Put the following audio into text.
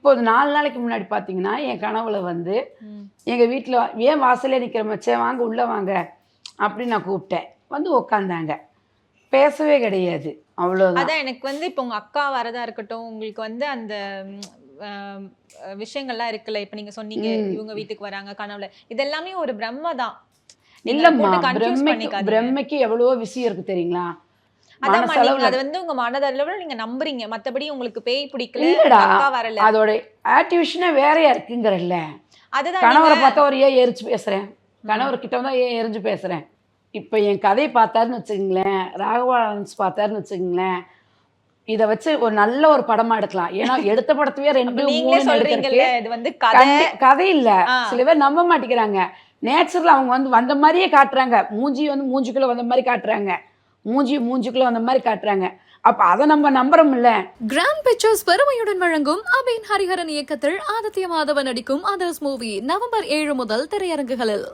இப்போது 4 நாளைக்கு முன்னாடி பார்த்தீங்கன்னா என் கனவுல வந்து எங்கள் வீட்டில் ஏன் வாசலே நிற்கிற மச்சான் வாங்க உள்ளே வாங்க அப்படின்னு நான் கூப்பிட்டேன். வந்து உக்காந்தாங்க. பேசவே கிடையாது. அவ்வளோதான். அதான் எனக்கு வந்து இப்போ உங்க அக்கா வரதா இருக்கட்டும், உங்களுக்கு வந்து அந்த விஷயங்கள்லாம் இருக்குல்ல, இப்போ நீங்க சொன்னீங்க இவங்க வீட்டுக்கு வராங்க கனவுல, இதெல்லாமே ஒரு பிரம்ம தான். இல்லம்மா, பிரம்மைக்கு எவ்வளவோ விஷயம் இருக்கு தெரியுங்களா? அது வந்து உங்க மனதளவுல நீங்க நம்புறீங்க. மத்தபடி உங்களுக்கு பேய் பிடிக்கல, அக்கா வரல. அதோட ஆக்டிவேஷனே வேறையா இருக்குங்கறல்ல. அதுதான் கணவரை பார்த்தா ஒரு ஏன் எரிச்சு பேசுறேன், கணவர் கிட்ட தான் ஏன் எரிஞ்சு பேசுறேன். இப்போ என் கதையை பார்த்தாருன்னு வச்சுக்கங்களேன், ராகவான்ஸ் பார்த்தாருன்னு வச்சுக்கங்களேன், இதை வச்சு ஒரு நல்ல ஒரு படமா எடுக்கலாம். ஏன்னா எடுத்த படத்தையே 2 3 எடுக்கிறதுக்கு கதை இல்ல. சில பேர் நம்ப மாட்டேங்கிறாங்க. நேச்சுரல் அவங்க வந்து வந்த மாதிரியே காட்டுறாங்க. மூஞ்சி வந்து மூஞ்சிக்குள்ள வந்த மாதிரி காட்டுறாங்க, மூஞ்சிக்குள்ள வந்த மாதிரி காட்டுறாங்க. அப்ப அதை நம்ம நம்புறோம்ல. கிராண்ட் பிக்சர்ஸ் பெருமையுடன் வழங்கும் அபின் ஹரிஹரன் இயக்கத்தில் ஆதித்ய மாதவன் நடிக்கும் அதர்ஸ் மூவி நவம்பர் 7 முதல் திரையரங்குகளில்.